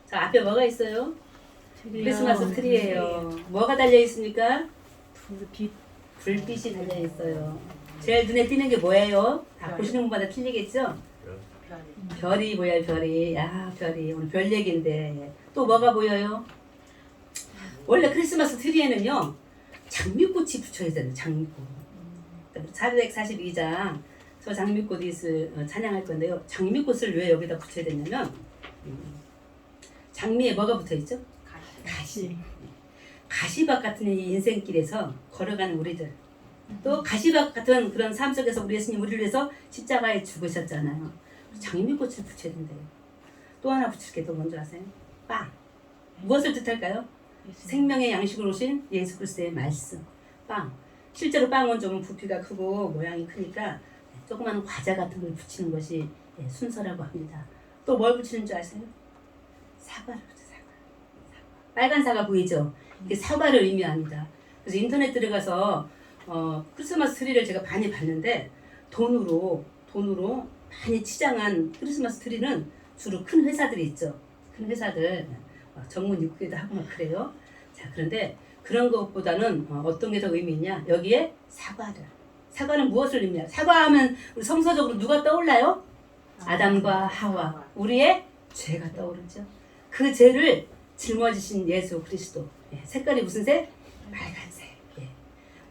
자 앞에 뭐가 있어요? 크리스마스 트리예요. 뭐가 달려 있습니까? 불빛이 달려 있어요. 제일 눈에 띄는 게 뭐예요? 다 보시는 분마다 틀리겠죠? 별이 보여요. 별이. 별이. 오늘 별 얘기인데 또 뭐가 보여요? 원래 크리스마스 트리에는요 장미꽃이 붙여야 되는 장미꽃. 442장 저 장미꽃이 찬양할 건데요. 장미꽃을 왜 여기다 붙여야 되냐면 장미에 뭐가 붙어있죠? 가시. 가시밭 같은 이 인생길에서 걸어가는 우리들, 또 가시밭 같은 그런 삶 속에서 우리 예수님 우리를 위해서 십자가에 죽으셨잖아요. 장미꽃을 붙여야 된대요. 또 하나 붙일 게 또 뭔지 아세요? 빵. 무엇을 뜻할까요? 생명의 양식으로 오신 예수 그리스도의 말씀. 빵. 실제로 빵은 좀 부피가 크고 모양이 크니까 조그마한 과자 같은 걸 붙이는 것이 순서라고 합니다. 또 뭘 붙이는 줄 아세요? 사과를 붙여요. 사과. 빨간 사과 보이죠? 이게 사과를 의미합니다. 그래서 인터넷 들어가서 크리스마스 트리를 제가 많이 봤는데 돈으로 많이 치장한 크리스마스 트리는 주로 큰 회사들이 있죠. 큰 회사들 정문 입구에도 하고 막 그래요. 자, 그런데 그런 것보다는 어떤 게 더 의미 있냐? 여기에 사과를. 사과는 무엇을 의미해요? 사과하면 우리 성서적으로 누가 떠올라요? 아담과 하와. 우리의 죄가 떠오르죠. 그 죄를 짊어지신 예수 그리스도. 색깔이 무슨 색? 빨간색.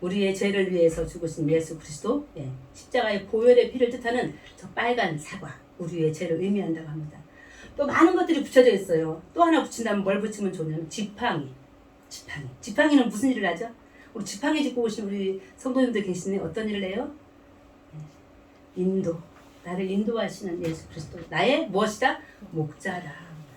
우리의 죄를 위해서 죽으신 예수 그리스도. 십자가의 보혈의 피를 뜻하는 저 빨간 사과. 우리의 죄를 의미한다고 합니다. 또 많은 것들이 붙여져 있어요. 또 하나 붙인다면 뭘 붙이면 좋냐면 지팡이. 지팡이는 무슨 일을 하죠? 우리 지팡이 짚고 오신 우리 성도님들 계시네. 어떤 일을 해요? 인도. 나를 인도하시는 예수 그리스도. 나의 무엇이다? 목자다.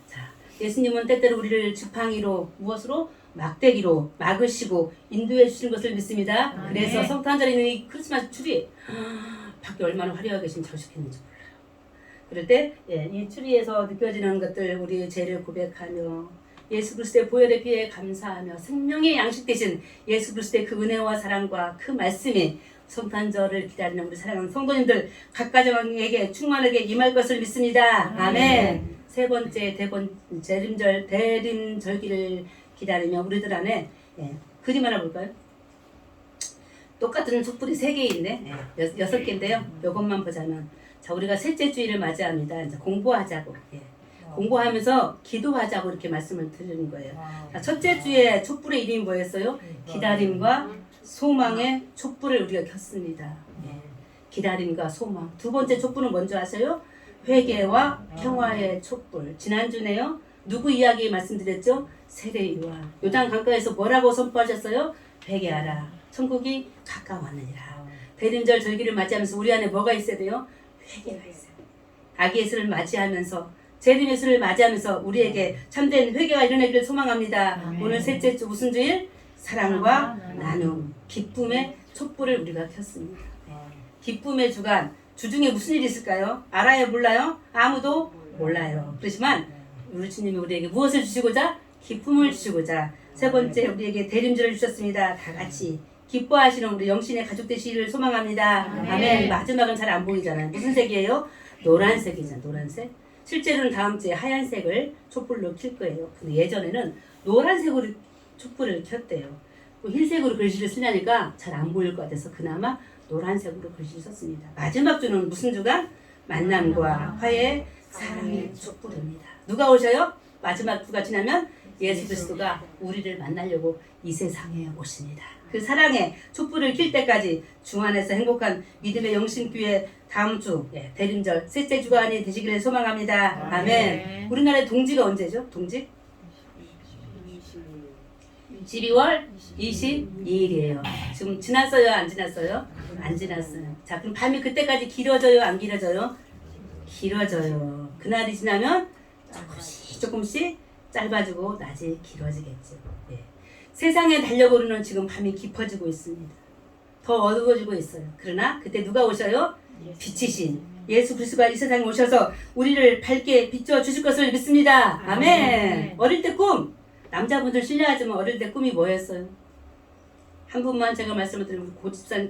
자, 예수님은 때때로 우리를 지팡이로 무엇으로? 막대기로 막으시고 인도해 주시는 것을 믿습니다. 그래서 성탄절에 있는 이 크리스마스 트리 밖에 얼마나 화려하게 지금 장식했는지 몰라요. 그럴 때 이 트리에서 느껴지는 것들, 우리의 죄를 고백하며 예수 그리스도의 보혈의 피에 감사하며 생명의 양식 되신 예수 그리스도의 그 은혜와 사랑과 그 말씀이 성탄절을 기다리는 우리 사랑하는 성도님들 각 가정에게 충만하게 임할 것을 믿습니다. 아멘. 세 번째 대림절기를 기다리며 우리들 안에 그림 하나 볼까요? 똑같은 촛불이 3개 있네. 6개인데요. 이것만 보자면 자, 우리가 셋째 주일을 맞이합니다. 이제 공부하자고. 공부하면서 기도하자고 이렇게 말씀을 드리는 거예요. 자, 첫째 주에 촛불의 이름이 뭐였어요? 기다림과 소망의 촛불을 우리가 켰습니다. 기다림과 소망. 두 번째 촛불은 뭔지 아세요? 회개와 평화의 촛불. 지난주네요. 누구 이야기 말씀드렸죠? 세례요한. 요단 강가에서 뭐라고 선포하셨어요? 회개하라. 천국이 가까웠느니라. 대림절 절기를 맞이하면서 우리 안에 뭐가 있어야 돼요? 회개가 있어요. 아기 예수를 맞이하면서 재림 예수를 맞이하면서 우리에게 참된 회개가 일어나기를 소망합니다. 오늘 셋째 주 무슨 주일? 사랑과 나눔, 기쁨의 촛불을 우리가 켰습니다. 기쁨의 주간, 주중에 무슨 일이 있을까요? 알아요? 몰라요? 아무도 몰라요. 그렇지만 우리 주님이 우리에게 무엇을 주시고자? 기쁨을 주시고자 세 번째 우리에게 대림절을 주셨습니다. 다 같이 기뻐하시는 우리 영신의 가족 되시기를 소망합니다. 아멘. 마지막은 잘 안 보이잖아요. 무슨 색이에요? 노란색이잖아요. 노란색. 실제로는 다음 주에 하얀색을 촛불로 킬 거예요. 근데 예전에는 노란색으로 촛불을 켰대요. 흰색으로 글씨를 쓰려니까 잘 안 보일 것 같아서 그나마 노란색으로 글씨를 썼습니다. 마지막 주는 무슨 주가? 만남과 화해, 사랑의 촛불입니다. 누가 오셔요? 마지막 주가 지나면 예수 그리스도가 우리를 만나려고 이 세상에 오십니다. 그 사랑의 촛불을 킬 때까지 주 안에서 행복한 믿음의 영신교회 다음 주 대림절 셋째 주간이 되시기를 소망합니다. 아멘. 우리나라의 동지가 언제죠? 동지? 12월 22일이에요. 지금 지났어요? 안 지났어요? 안 지났어요. 자, 그럼 밤이 그때까지 길어져요? 안 길어져요? 길어져요. 그날이 지나면 조금씩 짧아지고 낮이 길어지겠죠. 세상에 달려오르는 지금 밤이 깊어지고 있습니다. 더 어두워지고 있어요. 그러나 그때 누가 오셔요? 빛이신 예수 그리스도가 이 세상에 오셔서 우리를 밝게 비춰 주실 것을 믿습니다. 아멘. 어릴 때 꿈. 남자분들 실례하지만 어릴 때 꿈이 뭐였어요? 한 분만 제가 말씀을 드리면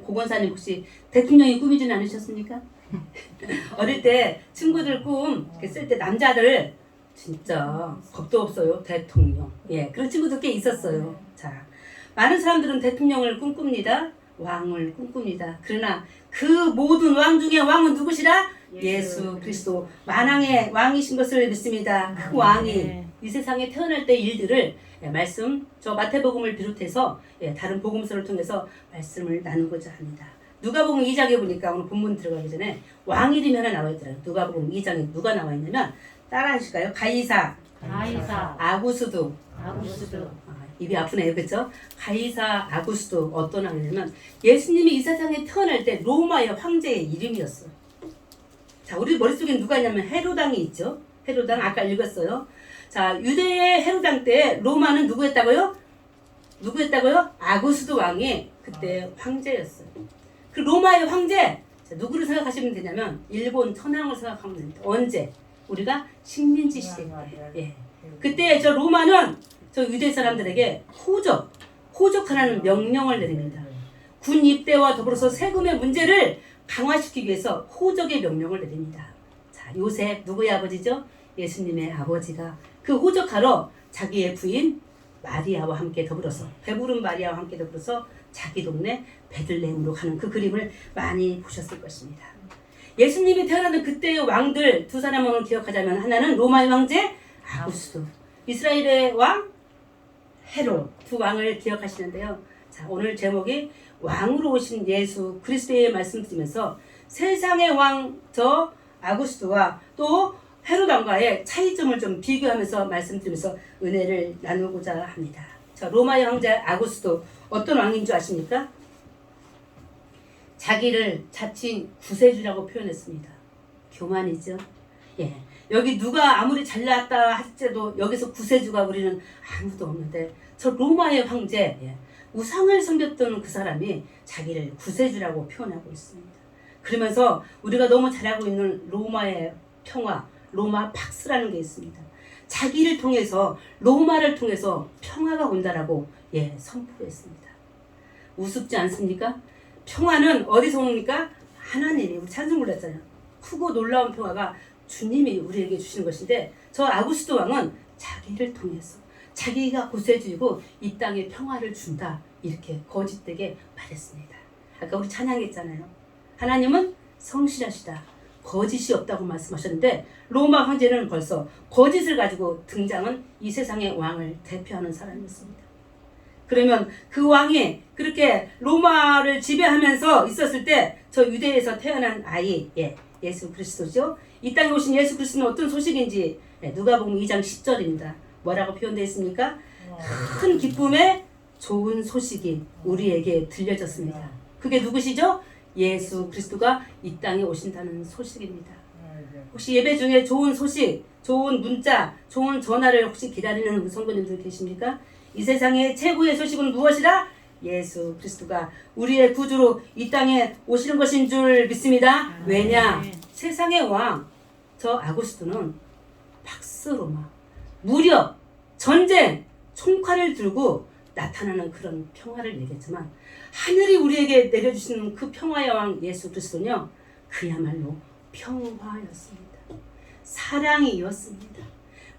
고건사님 혹시 대통령이 꿈이진 않으셨습니까? 어릴 때 친구들 꿈 쓸 때 남자들 진짜 겁도 없어요. 대통령. 예, 그런 친구들 꽤 있었어요. 자, 많은 사람들은 대통령을 꿈꿉니다. 왕을 꿈꿉니다. 그러나 그 모든 왕 중에 왕은 누구시라? 예수 그리스도 만왕의 왕이신 것을 믿습니다. 그 왕이 이 세상에 태어날 때 일들을 말씀 저 마태복음을 비롯해서 다른 복음서를 통해서 말씀을 나누고자 합니다. 누가복음 2장에 보니까 오늘 본문 들어가기 전에 왕 이름이 하나 나와 있더라고요. 누가복음 2장에 누가 나와 있냐면 따라 하실까요? 가이사, 아구스도. 입이 아프네요. 그렇죠? 가이사 아구스도 어떤 왕이냐면 예수님이 이 세상에 태어날 때 로마의 황제의 이름이었어요. 자, 우리 머릿속에 누가 있냐면 헤로당이 있죠. 헤로당 아까 읽었어요. 자, 유대의 헤로당 때 로마는 누구였다고요? 아구스도 왕이 그때 황제였어요. 그 로마의 황제, 자, 누구를 생각하시면 되냐면 일본 천황을 생각하면 됩니다. 언제? 우리가 식민지 시대 때. 예. 그때 저 로마는 저 유대 사람들에게 호적하라는 명령을 내립니다. 군 입대와 더불어서 세금의 문제를 강화시키기 위해서 호적의 명령을 내립니다. 자, 요셉 누구의 아버지죠? 예수님의 아버지가 그 호적하러 자기의 부인 마리아와 함께 더불어서 배부른 마리아와 함께 더불어서 자기 동네 베들레헴으로 가는 그 그림을 많이 보셨을 것입니다. 예수님이 태어나는 그때의 왕들 두 사람을 기억하자면 하나는 로마의 황제 아구스도, 이스라엘의 왕 헤롯 두 왕을 기억하시는데요. 자, 오늘 제목이 왕으로 오신 예수 그리스도의 말씀드리면서 세상의 왕 저 아구스도와 또 헤롯 왕과의 차이점을 좀 비교하면서 말씀드리면서 은혜를 나누고자 합니다. 자, 로마의 황제 아구스도 어떤 왕인 줄 아십니까? 자기를 자칭 구세주라고 표현했습니다. 교만이죠. 예. 여기 누가 아무리 잘났다 할지라도 여기서 구세주가 우리는 아무도 없는데 저 로마의 황제, 우상을 섬겼던 그 사람이 자기를 구세주라고 표현하고 있습니다. 그러면서 우리가 너무 잘하고 있는 로마의 평화, 로마 팍스라는 게 있습니다. 자기를 통해서 로마를 통해서 평화가 온다라고 선포했습니다. 우습지 않습니까? 평화는 어디서 옵니까? 하나님이, 우리 찬송 불렀잖아요. 크고 놀라운 평화가 주님이 우리에게 주시는 것인데 저 아구스도 왕은 자기를 통해서 자기가 구세주이고 이 땅에 평화를 준다 이렇게 거짓되게 말했습니다. 아까 우리 찬양했잖아요. 하나님은 성실하시다. 거짓이 없다고 말씀하셨는데 로마 황제는 벌써 거짓을 가지고 등장한 이 세상의 왕을 대표하는 사람이었습니다. 그러면 그 왕이 그렇게 로마를 지배하면서 있었을 때 저 유대에서 태어난 아이 예수 그리스도죠. 이 땅에 오신 예수 그리스도는 어떤 소식인지 누가복음 2장 10절입니다. 뭐라고 표현되어 있습니까? 큰 기쁨의 좋은 소식이 우리에게 들려졌습니다. 그게 누구시죠? 예수 그리스도가 이 땅에 오신다는 소식입니다. 혹시 예배 중에 좋은 소식, 좋은 문자, 좋은 전화를 혹시 기다리는 성도님들 계십니까? 이 세상의 최고의 소식은 무엇이다? 예수 그리스도가 우리의 구주로 이 땅에 오시는 것인 줄 믿습니다. 왜냐? 세상의 왕, 저 아구스도는 박스로마, 무력, 전쟁, 총칼을 들고 나타나는 그런 평화를 얘기했지만 하늘이 우리에게 내려주시는 그 평화의 왕 예수 그리스도는요, 그야말로 평화였습니다. 사랑이었습니다.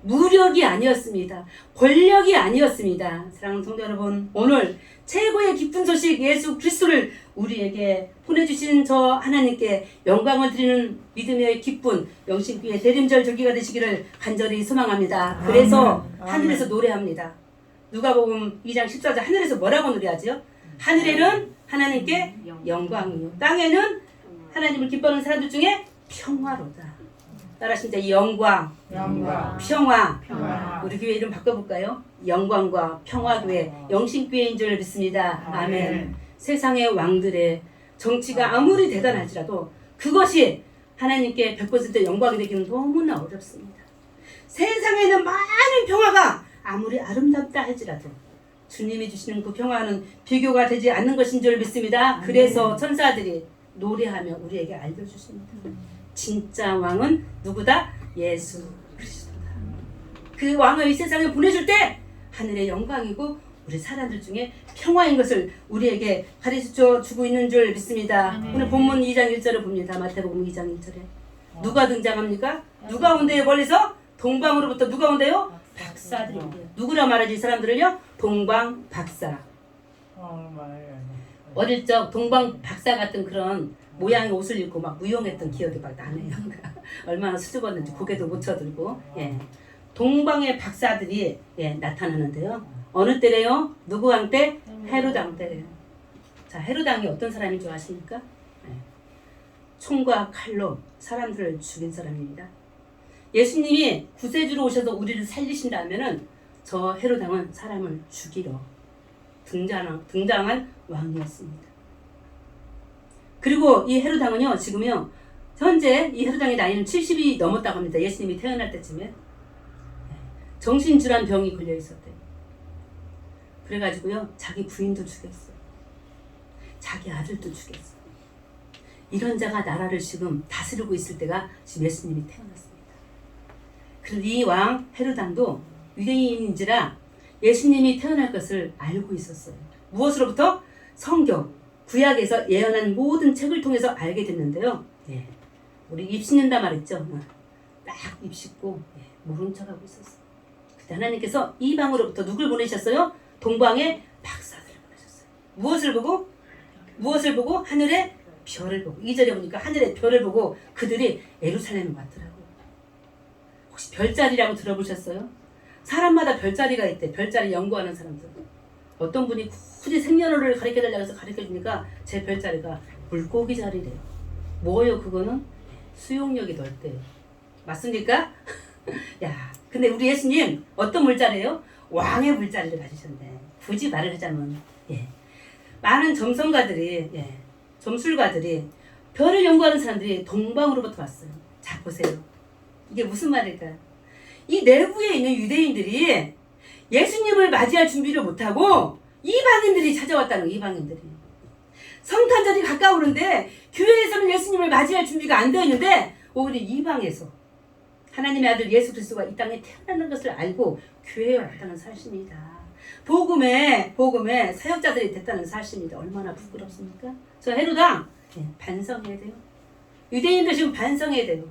무력이 아니었습니다. 권력이 아니었습니다. 사랑하는 성도 여러분, 오늘 최고의 기쁜 소식 예수 그리스도를 우리에게 보내주신 저 하나님께 영광을 드리는 믿음의 기쁜 영신교회 대림절 절기가 되시기를 간절히 소망합니다. 그래서 하늘에서 노래합니다. 누가복음 2장 14절 하늘에서 뭐라고 노래하죠? 하늘에는 하나님께 영광이요, 땅에는 하나님을 기뻐하는 사람들 중에 평화로다. 따라하시면 이 영광, 평화. 우리 교회 이름 바꿔볼까요? 영광과 평화교회, 영신교회인 줄 믿습니다. 아멘. 세상의 왕들의 정치가 아무리 대단할지라도 그것이 하나님께 100% 영광이 되기는 너무나 어렵습니다. 세상에는 많은 평화가 아무리 아름답다 할지라도 주님이 주시는 그 평화는 비교가 되지 않는 것인 줄 믿습니다. 그래서 천사들이 노래하며 우리에게 알려주십니다. 진짜 왕은 누구다? 예수 그리스도다. 그 왕을 이 세상에 보내줄 때 하늘의 영광이고 우리 사람들 중에 평화인 것을 우리에게 가르쳐 주고 있는 줄 믿습니다. 오늘 본문 2장 1절을 봅니다. 마태복음 2장 1절에 누가 등장합니까? 누가 온대요? 멀리서 동방으로부터 누가 온대요? 박사들이 온대요. 누구라 말하지 이 사람들을요? 동방 박사. 어릴 적 동방 박사 같은 그런 모양의 옷을 입고 막 무용했던 기억이 막 나네요. 얼마나 수줍었는지 고개도 못 쳐들고. 예. 동방의 박사들이 예, 나타나는데요. 어느 때래요? 누구 왕 때? 헤롯 왕 때래요. 자, 헤롯 왕이 어떤 사람인 줄 아십니까? 예. 총과 칼로 사람들을 죽인 사람입니다. 예수님이 구세주로 오셔서 우리를 살리신다면은 저 헤롯 왕은 사람을 죽이러 등장한 왕이었습니다. 그리고 이 헤롯 왕은요, 지금요, 현재 이 헤롯 왕의 나이는 70이 넘었다고 합니다. 예수님이 태어날 때쯤에. 정신질환 병이 걸려 있었대요. 그래가지고요, 자기 부인도 죽였어요. 자기 아들도 죽였어요. 이런 자가 나라를 지금 다스리고 있을 때가 지금 예수님이 태어났습니다. 그리고 이 왕 헤롯 왕도 유대인인지라 예수님이 태어날 것을 알고 있었어요. 무엇으로부터? 성경, 구약에서 예언한 모든 책을 통해서 알게 됐는데요. 예. 우리 입 씻는다 말했죠. 딱 입 씻고 예. 모른 척하고 있었어요. 그때 하나님께서 이방으로부터 누굴 보내셨어요? 동방의 박사들을 보내셨어요. 무엇을 보고? 무엇을 보고? 하늘의 별을 보고. 2절에 보니까 하늘의 별을 보고 그들이 예루살렘에 왔더라고요. 혹시 별자리라고 들어보셨어요? 사람마다 별자리가 있대. 별자리 연구하는 사람들. 어떤 분이 굳이 생년월일을 가르쳐달라고 해서 가르쳐주니까 제 별자리가 물고기 자리래요. 뭐예요 그거는? 수용력이 넓대요. 맞습니까? 야, 근데 우리 예수님 어떤 물자리예요? 왕의 물자리를 가지셨네. 굳이 말을 하자면 예. 많은 점성가들이 예. 점술가들이 별을 연구하는 사람들이 동방으로부터 왔어요. 자 보세요. 이게 무슨 말일까요? 이 내부에 있는 유대인들이 예수님을 맞이할 준비를 못하고 이방인들이 찾아왔다는 거예요. 이방인들이. 성탄절이 가까우는데 교회에서는 예수님을 맞이할 준비가 안 되어 있는데 오히려 이방에서 하나님의 아들 예수 그리스도가 이 땅에 태어나는 것을 알고 교회에 왔다는 사실입니다. 복음의 사역자들이 됐다는 사실입니다. 얼마나 부끄럽습니까? 저 헤롯 왕 반성해야 돼요. 유대인들 지금 반성해야 돼요.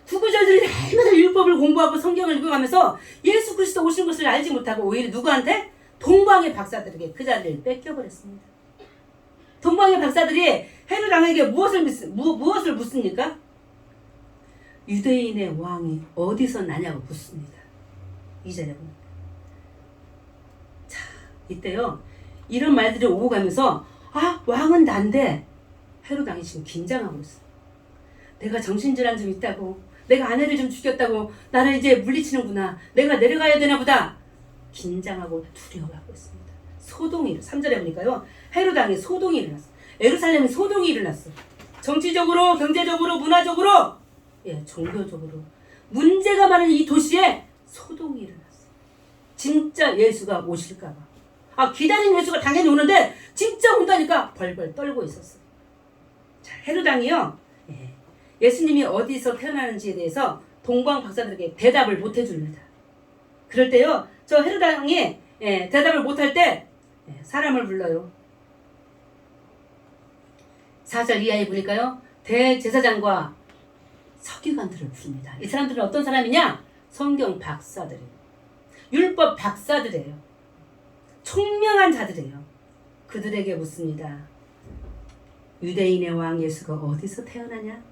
구구절들이 날마다 율법을 공부하고 성경을 읽어가면서 예수 그리스도 오신 것을 알지 못하고 오히려 누구한테? 동방의 박사들에게 그 자리를 뺏겨버렸습니다. 동방의 박사들이 헤롯 왕에게 무엇을 묻습니까? 유대인의 왕이 어디서 나냐고 묻습니다. 이 자리에 보니까. 자, 이때요. 이런 말들이 오고 가면서 아, 왕은 난데 헤롯 왕이 지금 긴장하고 있어. 내가 정신질환 좀 있다고, 내가 아내를 좀 죽였다고 나를 이제 물리치는구나. 내가 내려가야 되나 보다. 긴장하고 두려워하고 있습니다. 소동이 3절에 보니까요. 헤롯 왕에 소동이 일어났어. 예루살렘에 소동이 일어났어. 정치적으로, 경제적으로, 문화적으로, 예, 종교적으로 문제가 많은 이 도시에 소동이 일어났어. 진짜 예수가 오실까봐. 아, 기다린 예수가 당연히 오는데 진짜 온다니까 벌벌 떨고 있었어. 자, 헤롯 왕이요. 예수님이 어디서 태어나는지에 대해서 동방 박사들에게 대답을 못 해줍니다. 그럴 때요, 저 헤롯 왕이 대답을 못할 때 사람을 불러요. 4절 이하에 보니까요, 대제사장과 서기관들을 부릅니다. 이 사람들은 어떤 사람이냐? 성경 박사들이에요. 율법 박사들이에요. 총명한 자들이에요. 그들에게 묻습니다. 유대인의 왕 예수가 어디서 태어나냐?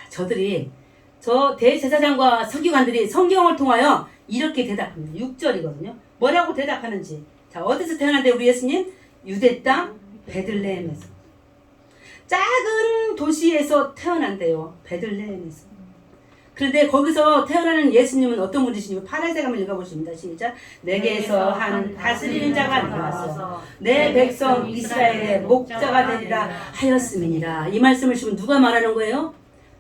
저들이 저 대제사장과 서기관들이 성경을 통하여 이렇게 대답합니다. 6절이거든요. 뭐라고 대답하는지. 자, 어디서 태어난대 우리 예수님? 유대 땅 베들레헴에서. 작은 도시에서 태어난대요. 베들레헴에서. 그런데 거기서 태어나는 예수님은 어떤 분이시냐면 파란색 한번 읽어보십니다. 시작. 내게서 한 다스리는 자가 나와서 내 백성 이스라엘의 목자가 되리라 하였음이니라. 이 말씀을 지금 누가 말하는 거예요?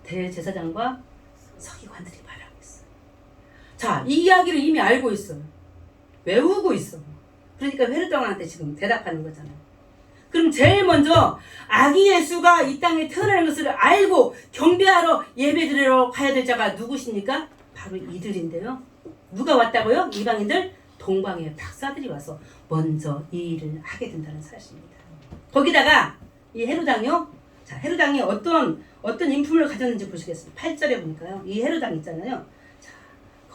대제사장과 서기관들이 말하고 있어요. 자, 이 이야기를 이미 알고 있어요. 외우고 있어. 그러니까 헤롯 왕한테 지금 대답하는 거잖아요. 그럼 제일 먼저 아기 예수가 이 땅에 태어나는 것을 알고 경배하러 예배드리러 가야 될 자가 누구십니까? 바로 이들인데요. 누가 왔다고요? 이방인들? 동방의 박사들이 와서 먼저 이 일을 하게 된다는 사실입니다. 거기다가 이 헤롯 왕이요. 자, 헤롯 왕이 어떤 인품을 가졌는지 보시겠습니다. 8절에 보니까요. 이 헤롯 왕 있잖아요. 자,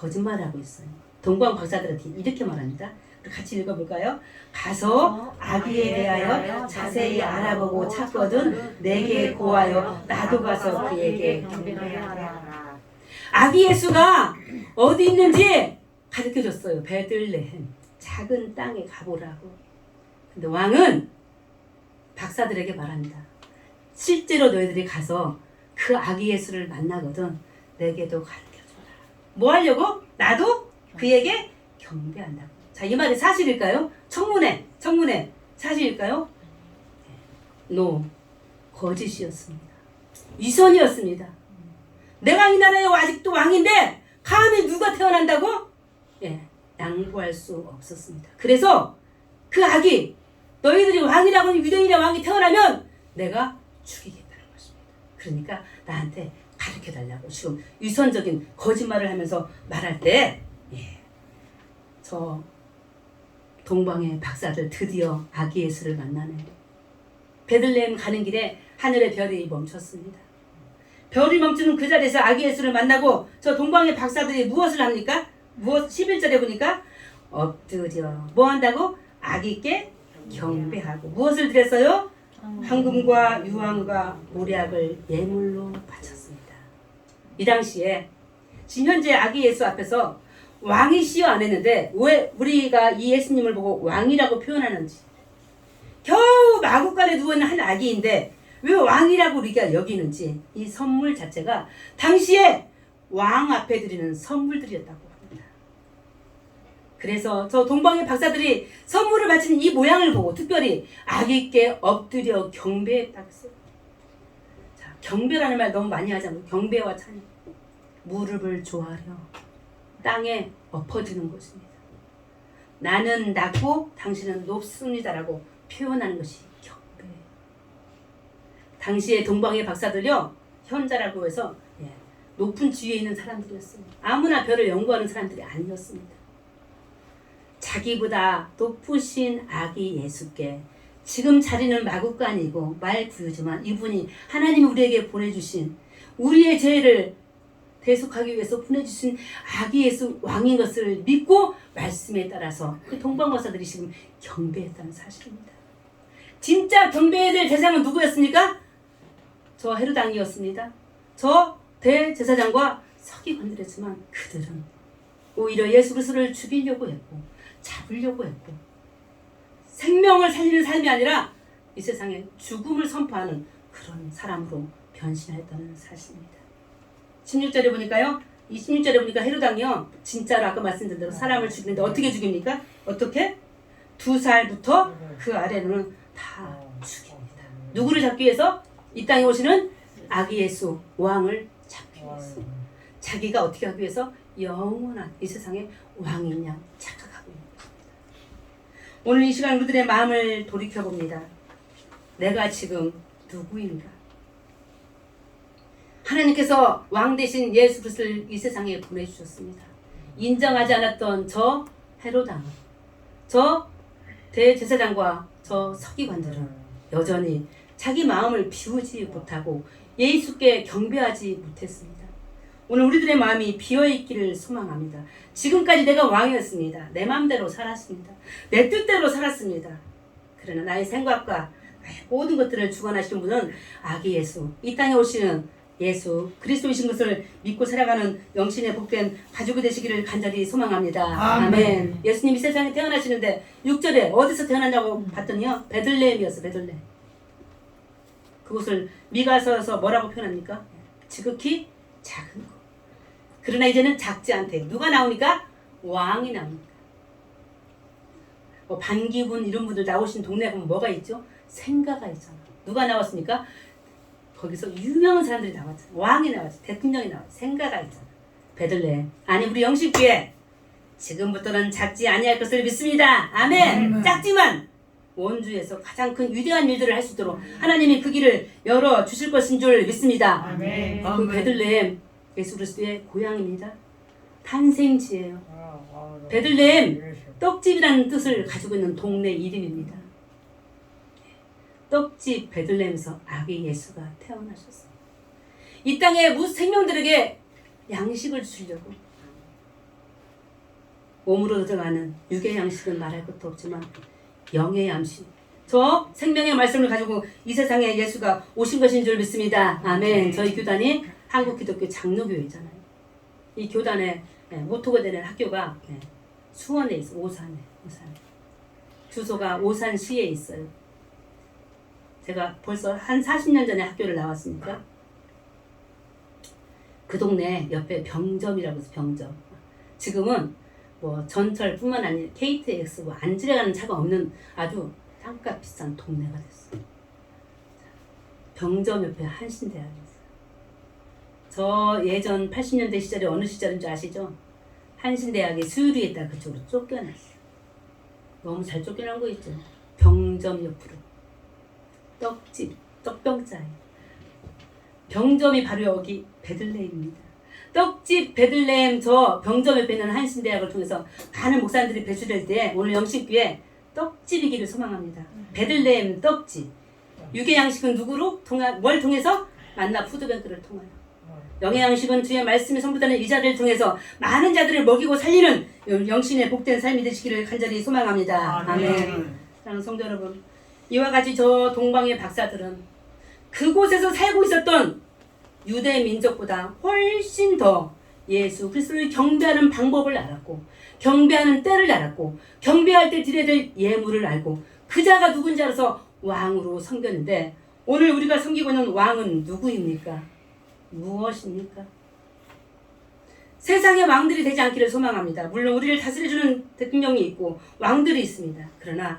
거짓말하고 있어요. 동방 박사들한테 이렇게 말합니다. 같이 읽어볼까요? 가서 아기에 대하여 자세히 알아보고 찾거든 내게 고하여 나도 가서 그에게 경배하라. 아기 예수가 어디 있는지 가르쳐줬어요. 베들레헴 작은 땅에 가보라고. 근데 왕은 박사들에게 말합니다. 실제로 너희들이 가서 그 아기 예수를 만나거든 내게도 가르쳐줘라. 뭐 하려고? 나도 그에게 경배한다고. 자, 이 말이 사실일까요? 청문회 사실일까요? 노, 거짓이었습니다. 위선이었습니다. 내가 이 나라의 아직도 왕인데 감히 누가 태어난다고? 양보할 수 없었습니다. 그래서 그 아기, 너희들이 왕이라고 유대인의 왕이 태어나면 내가 죽이겠다는 것입니다. 그러니까 나한테 가르쳐달라고 지금 위선적인 거짓말을 하면서 말할 때 저 동방의 박사들 드디어 아기 예수를 만나네요. 베들레헴 가는 길에 하늘의 별이 멈췄습니다. 별이 멈추는 그 자리에서 아기 예수를 만나고 저 동방의 박사들이 무엇을 합니까? 11절에 보니까 엎드려 뭐 한다고? 아기께 경배하고 무엇을 드렸어요? 황금과 유황과 모략을 예물로 바쳤습니다. 이 당시에 지금 현재 아기 예수 앞에서 왕이시여 안 했는데 왜 우리가 이 예수님을 보고 왕이라고 표현하는지, 겨우 마구간에 누워있는 한 아기인데 왜 왕이라고 우리가 여기는지, 이 선물 자체가 당시에 왕 앞에 드리는 선물들이었다고 합니다. 그래서 저 동방의 박사들이 선물을 바치는 이 모양을 보고 특별히 아기께 엎드려 경배했다고 했어요. 자, 경배라는 말 너무 많이 하잖아요. 경배와 찬양. 무릎을 조아려 땅에 엎어지는 것입니다. 나는 낮고 당신은 높습니다라고 표현하는 것이 경배. 당시에 동방의 박사들요, 현자라고 해서 높은 지위에 있는 사람들이었어요. 아무나 별을 연구하는 사람들이 아니었습니다. 자기보다 높으신 아기 예수께 지금 자리는 마구간이고 말구유지만 이분이 하나님이 우리에게 보내주신 우리의 죄를 대속하기 위해서 보내주신 아기 예수 왕인 것을 믿고 말씀에 따라서 그 동방박사들이 지금 경배했다는 사실입니다. 진짜 경배해야 될 대상은 누구였습니까? 저 헤롯 왕이었습니다. 저 대제사장과 서기관들이었지만 그들은 오히려 예수 그리스도를 죽이려고 했고 잡으려고 했고 생명을 살리는 삶이 아니라 이 세상에 죽음을 선포하는 그런 사람으로 변신했다는 사실입니다. 16절에 보니까요. 이 16절에 보니까 헤롯 왕이요, 진짜로 아까 말씀드린 대로 사람을 죽이는데 어떻게 죽입니까? 어떻게? 2살부터 그 아래는 다 죽입니다. 누구를 잡기 위해서? 이 땅에 오시는 아기 예수 왕을 잡기 위해서. 자기가 어떻게 하기 위해서? 영원한 이 세상의 왕인 양 착각하고 있는 겁니다. 오늘 이 시간 우리들의 마음을 돌이켜봅니다. 내가 지금 누구인가? 하나님께서 왕 대신 예수 그리스도를 이 세상에 보내주셨습니다. 인정하지 않았던 저 헤롯 왕, 저 대제사장과 저 서기관들은 여전히 자기 마음을 비우지 못하고 예수께 경배하지 못했습니다. 오늘 우리들의 마음이 비어있기를 소망합니다. 지금까지 내가 왕이었습니다. 내 마음대로 살았습니다. 내 뜻대로 살았습니다. 그러나 나의 생각과 나의 모든 것들을 주관하시는 분은 아기 예수, 이 땅에 오시는 예수 그리스도이신 것을 믿고 살아가는 영신의 복된 가족이 되시기를 간절히 소망합니다. 아멘. 예수님이 세상에 태어나시는데 6절에 어디서 태어났냐고 봤더니요, 베들레헴이었어. 베들레헴. 그곳을 미가서에서 뭐라고 표현합니까? 지극히 작은 것. 그러나 이제는 작지 않대. 누가 나오니까? 왕이 나옵니다. 반기분 이런 분들 나오신 동네에 보면 뭐가 있죠? 생가가 있잖아. 누가 나왔습니까? 거기서 유명한 사람들이 나왔잖아. 왕이 나왔지, 대통령이 나왔지, 생가가 있잖아. 베들레헴. 아니 우리 영신교회 지금부터는 작지 아니할 것을 믿습니다. 아멘. 작지만 원주에서 가장 큰 위대한 일들을 할 수 있도록 하나님이 그 길을 열어 주실 것인 줄 믿습니다. 아멘. 그 베들레헴 예수 그리스도의 고향입니다. 탄생지예요. 베들레헴 떡집이라는 뜻을 가지고 있는 동네 이름입니다. 떡집 베들레헴에서 아기 예수가 태어나셨어요. 이 땅의 무슨 생명들에게 양식을 주려고 몸으로 들어가는 육의 양식은 말할 것도 없지만 영의 양식, 저 생명의 말씀을 가지고 이 세상에 예수가 오신 것인 줄 믿습니다. 아멘. 저희 교단이 한국기독교 장로교회잖아요. 이 교단의 모토가 되는 학교가 수원에 있어. 오산에. 주소가 오산시에 있어요. 제가 벌써 한 40년 전에 학교를 나왔으니까 그 동네 옆에 병점이라고 해서 병점. 지금은 뭐 전철뿐만 아니라 KTX 뭐 안지레 가는 차가 없는 아주 땅값 비싼 동네가 됐어요. 병점 옆에 한신대학이 있어요. 저 예전 80년대 시절에 어느 시절인지 아시죠? 한신대학이 수유리에다 그쪽으로 쫓겨났어요. 너무 잘 쫓겨난 거 있죠. 병점 옆으로. 떡집, 떡병자에. 병점이 바로 여기 베들레헴입니다. 떡집 베들레헴 저 병점 옆에 있는 한신대학을 통해서 많은 목사님들이 배출될 때 오늘 영식교회 떡집이기를 소망합니다. 베들레헴 떡집. 육의 양식은 누구로? 뭘 통해서? 만나 푸드뱅크를 통하여. 영의 양식은 주의 말씀이 선포되는 이 자리를 통해서 많은 자들을 먹이고 살리는 영신의 복된 삶이 되시기를 간절히 소망합니다. 아멘. 사랑하는 성도 여러분, 이와 같이 저 동방의 박사들은 그곳에서 살고 있었던 유대 민족보다 훨씬 더 예수 그리스도를 경배하는 방법을 알았고, 경배하는 때를 알았고, 경배할 때 드려야 될 예물을 알고, 그 자가 누군지 알아서 왕으로 섬겼는데, 오늘 우리가 섬기고 있는 왕은 누구입니까? 무엇입니까? 세상의 왕들이 되지 않기를 소망합니다. 물론 우리를 다스려주는 대통령이 있고 왕들이 있습니다. 그러나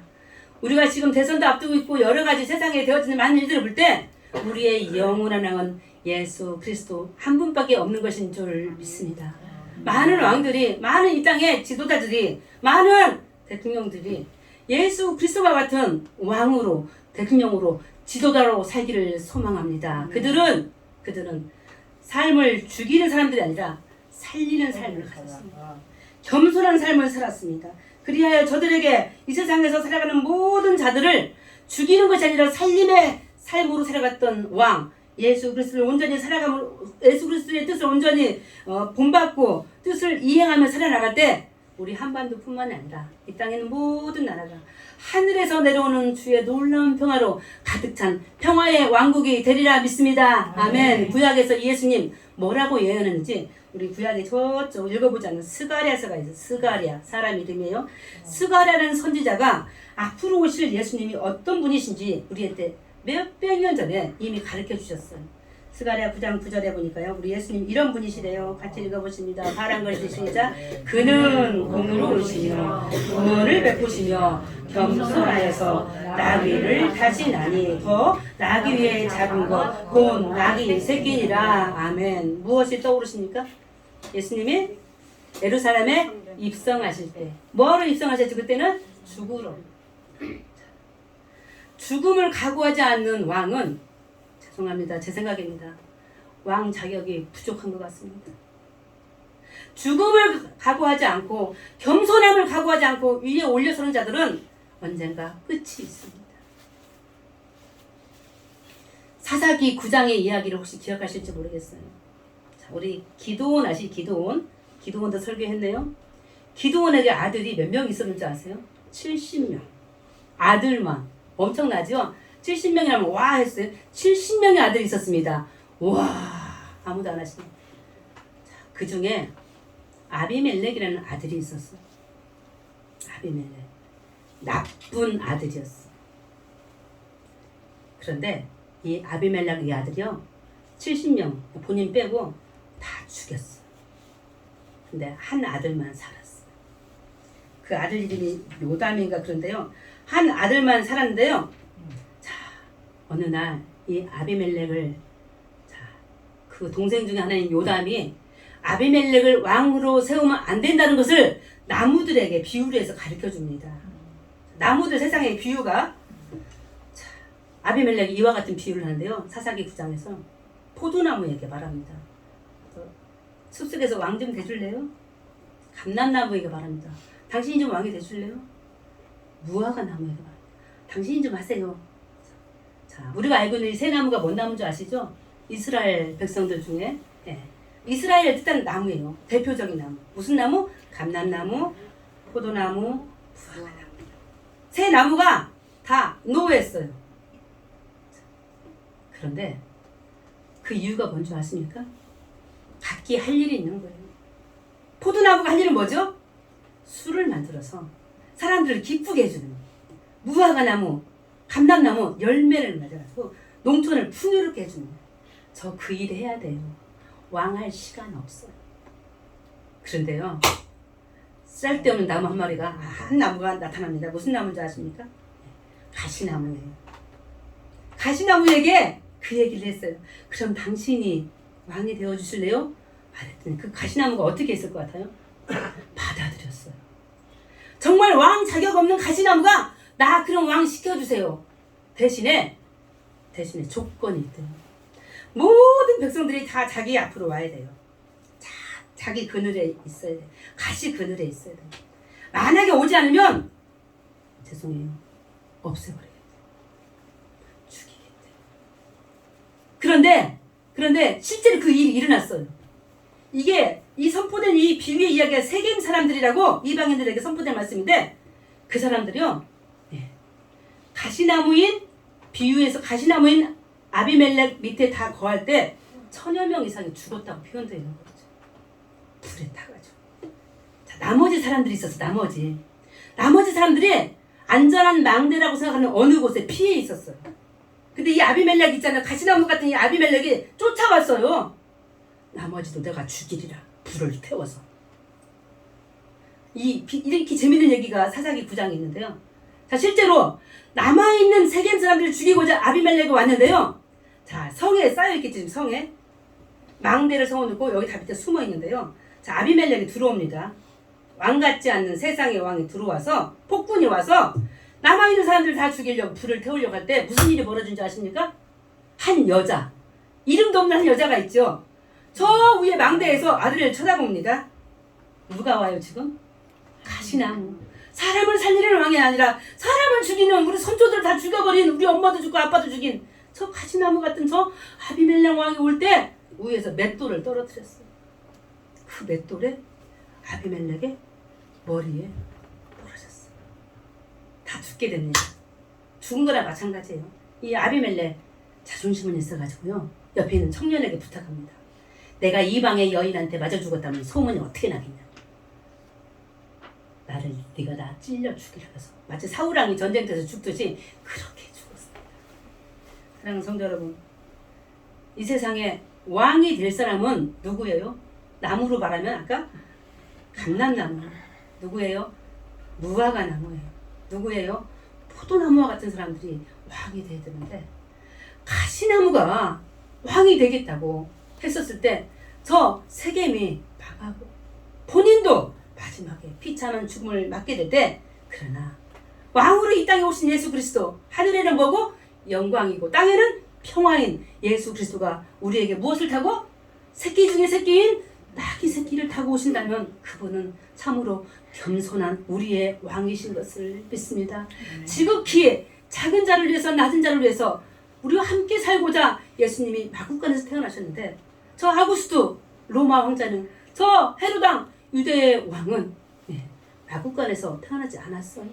우리가 지금 대선도 앞두고 있고 여러 가지 세상에 되어지는 많은 일들을 볼 때 우리의 영원한 왕은 예수 그리스도 한 분밖에 없는 것인 줄 믿습니다. 많은 왕들이, 많은 이 땅의 지도자들이, 많은 대통령들이 예수 그리스도와 같은 왕으로, 대통령으로, 지도자로 살기를 소망합니다. 그들은 삶을 죽이는 사람들이 아니라 살리는 삶을 가졌습니다. 겸손한 삶을 살았습니다. 그리하여 저들에게 이 세상에서 살아가는 모든 자들을 죽이는 것이 아니라 살림의 삶으로 살아갔던 왕, 예수 그리스도를 온전히 살아가므로, 예수 그리스도의 뜻을 온전히 본받고 뜻을 이행하며 살아나갈 때 우리 한반도뿐만 아니라 이 땅에 있는 모든 나라가 하늘에서 내려오는 주의 놀라운 평화로 가득 찬 평화의 왕국이 되리라 믿습니다. 아멘. 구약에서 예수님 뭐라고 예언했는지 우리 구약에 저쪽 읽어보지 않는 스가랴서가 있어요. 스가랴, 사람 이름이에요. 스가랴라는 선지자가 앞으로 오실 예수님이 어떤 분이신지 우리한테 몇백 년 전에 이미 가르쳐 주셨어요. 스가랴 9장 9절에 보니까요, 우리 예수님 이런 분이시래요. 같이 읽어보십니다. 파란 글씨 시작. 그는 공의로우시며 구원을 베푸시며 겸손하여서 나귀를 타시나니 더 나귀 위에 잡은 것 곧 나귀 새끼니라. 아멘. 무엇이 떠오르십니까? 예수님이 예루살렘에 입성하실 때 뭐로 입성하셨지? 그때는 죽으러. 죽음을 각오하지 않는 왕은, 죄송합니다, 제 생각입니다, 왕 자격이 부족한 것 같습니다. 죽음을 각오하지 않고 겸손함을 각오하지 않고 위에 올려서는 자들은 언젠가 끝이 있습니다. 사사기 9장의 이야기를 혹시 기억하실지 모르겠어요. 자, 우리 기드온 아시? 기드온도 설교했네요. 기드온에게 아들이 몇 명 있었는지 아세요? 70명. 아들만. 엄청나죠? 70명이라면 와 했어요. 70명의 아들이 있었습니다. 와, 아무도 안 하시네. 그 중에 아비멜렉이라는 아들이 있었어. 아비멜렉. 나쁜 아들이었어. 그런데 이 아비멜렉 이 아들이요, 70명 본인 빼고 다 죽였어. 근데 한 아들만 살았어. 그 아들 이름이 요담인가 그런데요, 한 아들만 살았는데요, 자, 어느 날 이 아비멜렉을, 자, 그 동생 중에 하나인 요담이 아비멜렉을 왕으로 세우면 안 된다는 것을 나무들에게 비유를 해서 가르쳐 줍니다. 나무들 세상의 비유가, 자, 아비멜렉이 이와 같은 비유를 하는데요, 사사기 9장에서 포도나무에게 말합니다. 숲속에서 왕 좀 돼줄래요? 감람나무에게 말합니다. 당신이 좀 왕이 돼줄래요? 무화과 나무에게 말합니다. 당신이 좀 하세요. 자, 우리가 알고 있는 이 세 나무가 뭔 나무인 줄 아시죠? 이스라엘 백성들 중에, 이스라엘을 뜻하는 나무예요. 대표적인 나무. 무슨 나무? 감람나무, 포도나무, 무화과나무. 세 나무가 다 노했어요. 그런데 그 이유가 뭔지 아십니까? 각기 할 일이 있는 거예요. 포도나무가 할 일은 뭐죠? 술을 만들어서 사람들을 기쁘게 해주는 거예요. 무화과나무, 감람나무 열매를 맺어가지고 농촌을 풍요롭게 해주는 거예요. 저 그 일 해야 돼요. 왕할 시간 없어요. 그런데요, 쓸데없는 나무 한 마리가 한 나무가 나타납니다. 무슨 나무인지 아십니까? 가시나무예요. 가시나무에게 그 얘기를 했어요. 그럼 당신이 왕이 되어주실래요? 말했더니 그 가시나무가 어떻게 했을 것 같아요? 받아들였어요. 정말 왕 자격 없는 가시나무가 나 그럼 왕 시켜주세요. 대신에 조건이 있대요. 모든 백성들이 다 자기 앞으로 와야 돼요. 자기 그늘에 있어야 돼요. 가시 그늘에 있어야 돼요. 만약에 오지 않으면 죄송해요. 없애버려요. 죽이겠대요. 그런데 실제로 그 일이 일어났어요. 이게 이 선포된 이 비유의 이야기가 세겜 사람들이라고 이방인들에게 선포된 말씀인데 그 사람들이요. 가시나무인 비유에서 가시나무인 아비멜렉 밑에 다 거할 때 1000여 명 이상이 죽었다고 표현되어 있는 거죠. 불에 타가지고. 자, 나머지 사람들이 있었어. 나머지 사람들이 안전한 망대라고 생각하는 어느 곳에 피해 있었어요. 근데 이 아비멜렉 있잖아요. 가시나무 같은 이 아비멜렉이 쫓아왔어요. 나머지도 내가 죽이리라. 불을 태워서. 이렇게 재밌는 얘기가 사사기 9장에 있는데요. 자, 실제로 남아있는 세겜 사람들을 죽이고자 아비멜렉이 왔는데요. 자, 성에 쌓여있겠지. 지금 성에 망대를 세워놓고 여기 다 밑에 숨어있는데요. 자, 아비멜렉이 들어옵니다. 왕 같지 않는 세상의 왕이 들어와서 폭군이 와서 남아있는 사람들 다 죽이려고 불을 태우려고 할 때 무슨 일이 벌어진지 아십니까? 한 여자, 이름도 없는 한 여자가 있죠. 저 위에 망대에서 아들을 쳐다봅니다. 누가 와요 지금? 가시나무. 사람을 살리는 왕이 아니라 사람을 죽이는 우리 선조들 다 죽여버린 우리 엄마도 죽고 아빠도 죽인 저 가시나무 같은 저 아비멜렉 왕이 올 때 위에서 맷돌을 떨어뜨렸어요. 그 맷돌에 아비멜렉의 머리에 부러졌어요. 다 죽게 됩니다. 죽은 거랑 마찬가지예요. 이 아비멜렉 자존심은 있어가지고요. 옆에 있는 청년에게 부탁합니다. 내가 이방의 여인한테 맞아 죽었다면 소문이 어떻게 나겠냐. 네가 나 찔려 죽이라 해서 마치 사울왕이 전쟁터에서 죽듯이 그렇게 죽었습니다. 사랑하는 성도 여러분, 이 세상에 왕이 될 사람은 누구예요? 나무로 말하면 아까 감람나무. 누구예요? 무화과나무예요. 누구예요? 포도나무와 같은 사람들이 왕이 돼야 되는데 가시나무가 왕이 되겠다고 했었을 때 저 세겜이 망하고 본인도 마지막에 비참한 죽음을 맞게 될 때 그러나 왕으로 이 땅에 오신 예수 그리스도, 하늘에는 뭐고? 영광이고 땅에는 평화인 예수 그리스도가 우리에게 무엇을 타고? 새끼 중에 새끼인 나귀 새끼를 타고 오신다면 그분은 참으로 겸손한 우리의 왕이신 것을 믿습니다. 지극히 작은 자를 위해서 낮은 자를 위해서 우리와 함께 살고자 예수님이 마국간에서 태어나셨는데 저 아구스도 로마 왕자는 저 헤로당 유대의 왕은 마국간에서 태어나지 않았어요.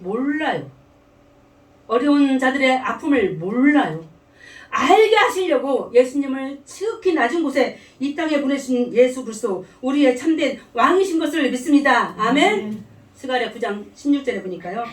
몰라요. 어려운 자들의 아픔을 몰라요. 알게 하시려고 예수님을 지극히 낮은 곳에 이 땅에 보내신 예수 그리스도 우리의 참된 왕이신 것을 믿습니다. 아멘. 스가랴 9장 16절에 보니까요.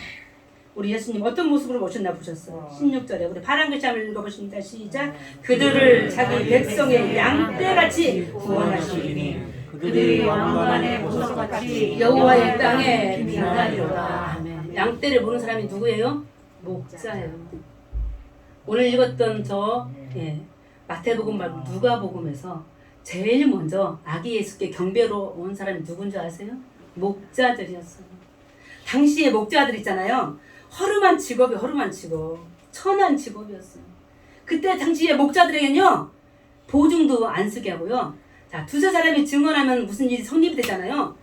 우리 예수님 어떤 모습으로 오셨나 보셨어요. 16절에 우리 파란 글씨 한번 읽어보십니다. 시작. 그들을 자기 백성의 양떼같이 구원하시리니 그들이 왕관의 보석같이 여호와의 땅에 빛나리로다. 아멘. 양떼를 보는 사람이 누구예요? 목자예요. 오늘 읽었던 마태복음 말고 누가복음에서 제일 먼저 아기 예수께 경배로 온 사람이 누군지 아세요? 목자들이었어요. 당시에 목자들 있잖아요. 허름한 직업, 천한 직업이었어요. 그때 당시에 목자들에게는요, 보증도 안 쓰게 하고요. 자, 두세 사람이 증언하면 무슨 일이 성립이 되잖아요.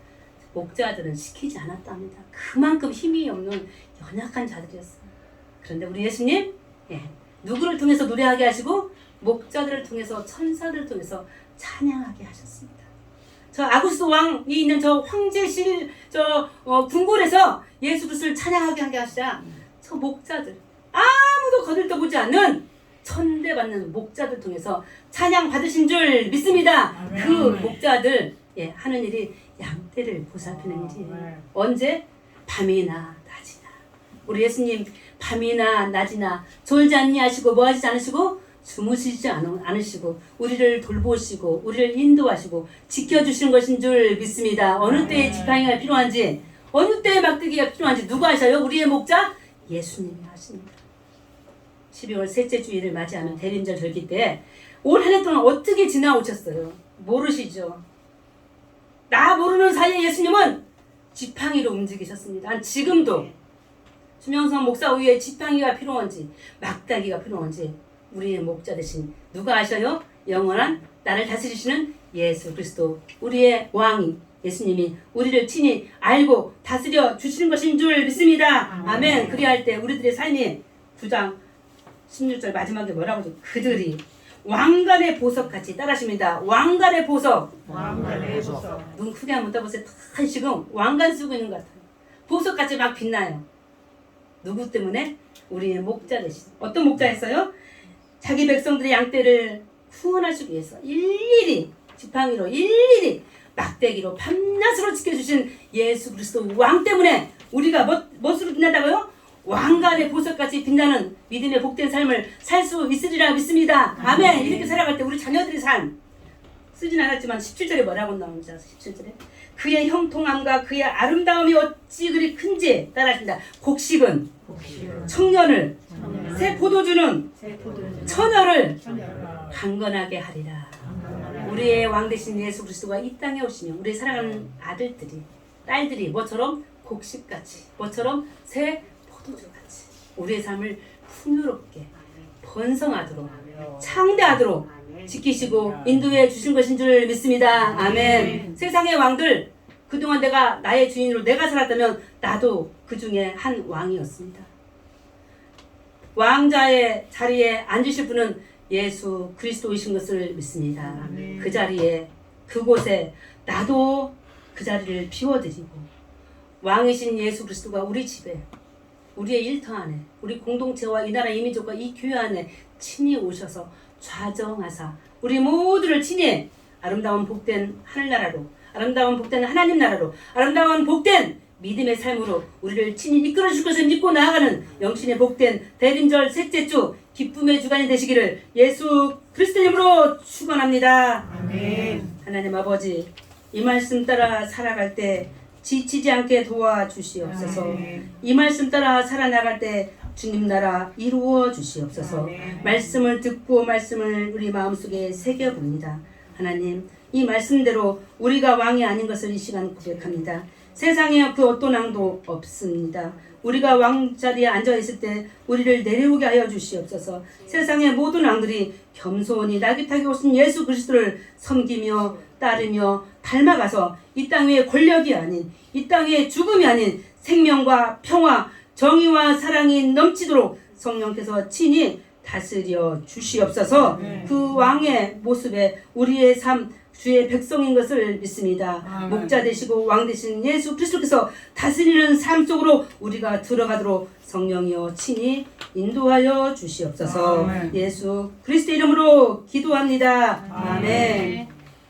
목자들은 시키지 않았답니다. 그만큼 힘이 없는 연약한 자들이었어요. 그런데 우리 예수님, 누구를 통해서 노래하게 하시고 목자들을 통해서 천사들을 통해서 찬양하게 하셨습니다. 저 아구스 왕이 있는 저 황제실 궁궐에서 예수 그리스도를 찬양하게 하게 하시라. 저 목자들, 아무도 거들떠보지 않는 천대받는 목자들 통해서 찬양 받으신 줄 믿습니다. 그 목자들 하는 일이 양떼를 보살피는 일이에요. 언제? 밤이나 낮이나. 우리 예수님 밤이나 낮이나 졸지 않니 하시고 뭐하지 않으시고 주무시지 않으시고 우리를 돌보시고 우리를 인도하시고 지켜주시는 것인 줄 믿습니다. 어느 때에 지팡이가 필요한지, 어느 때에 막대기가 필요한지 누가 하셔요? 우리의 목자 예수님이 하십니다. 12월 셋째 주일을 맞이하면 대림절 절기 때 올 한 해 동안 어떻게 지나오셨어요? 모르시죠? 나 모르는 사이에 예수님은 지팡이로 움직이셨습니다. 지금도 주명선 목사 위에 지팡이가 필요한지 막대기가 필요한지 우리의 목자 대신 누가 아셔요? 영원한 나를 다스리시는 예수 그리스도, 우리의 왕이 예수님이 우리를 친히 알고 다스려 주시는 것인 줄 믿습니다. 아멘. 그리할 때 우리들의 삶이 9장 16절 마지막에 뭐라고 하죠? 그들이 왕관의 보석같이, 따라하십니다. 왕관의 보석. 왕관의 보석. 눈 크게 한번 떠보세요. 다 지금 왕관 쓰고 있는 것 같아요. 보석같이 막 빛나요. 누구 때문에? 우리의 목자 되신. 어떤 목자였어요? 자기 백성들의 양떼를 후원하시기 위해서 일일이 지팡이로 일일이 막대기로 밤낮으로 지켜주신 예수 그리스도 왕 때문에 우리가 무엇으로 빛난다고요? 왕관의 보석같이 빛나는 믿음의 복된 삶을 살 수 있으리라 믿습니다. 아멘. 이렇게 살아갈 때 우리 자녀들의 삶 쓰진 않았지만 17절에 뭐라고 나오는지 아세요? 17절에 그의 형통함과 그의 아름다움이 어찌 그리 큰지, 따라하십니다. 곡식은 청년을, 새 포도주는 처녀를 강건하게 하리라. 우리의 왕 되신 예수 그리스도가 이 땅에 오시면 우리의 사랑하는 아들들이, 딸들이 뭐처럼? 곡식같이, 뭐처럼? 새 포도주같이 우리의 삶을 풍요롭게 번성하도록 창대하도록 지키시고 인도해 주신 것인 줄 믿습니다. 아멘. 세상의 왕들, 그동안 내가 나의 주인으로 내가 살았다면 나도 그 중에 한 왕이었습니다. 왕자의 자리에 앉으실 분은 예수 그리스도이신 것을 믿습니다. 그 자리에, 그곳에 나도 그 자리를 비워드리고 왕이신 예수 그리스도가 우리 집에, 우리의 일터 안에, 우리 공동체와 이 나라 이민족과 이 교회 안에 친히 오셔서 좌정하사 우리 모두를 친히 아름다운 복된 하늘나라로, 아름다운 복된 하나님 나라로, 아름다운 복된 믿음의 삶으로 우리를 친히 이끌어 줄 것을 믿고 나아가는 영신의 복된 대림절 셋째 주 기쁨의 주간이 되시기를 예수 그리스도 이름으로 축원합니다. 아멘. 하나님 아버지, 이 말씀 따라 살아갈 때 지치지 않게 도와주시옵소서. 이 말씀 따라 살아나갈 때 주님 나라 이루어 주시옵소서. 말씀을 듣고 말씀을 우리 마음속에 새겨봅니다. 하나님, 이 말씀대로 우리가 왕이 아닌 것을 이 시간 고백합니다. 세상에 그 어떤 왕도 없습니다. 우리가 왕자리에 앉아있을 때 우리를 내려오게 하여 주시옵소서. 세상의 모든 왕들이 겸손히 나귀타기 오신 예수 그리스도를 섬기며 따르며 닮아가서 이 땅 위에 권력이 아닌, 이 땅 위에 죽음이 아닌 생명과 평화, 정의와 사랑이 넘치도록 성령께서 친히 다스려 주시옵소서. 그 왕의 모습에 우리의 삶, 주의 백성인 것을 믿습니다. 목자 되시고 왕 되신 예수 그리스도께서 다스리는 삶 속으로 우리가 들어가도록 성령이여 친히 인도하여 주시옵소서. 예수 그리스도 이름으로 기도합니다. 아멘.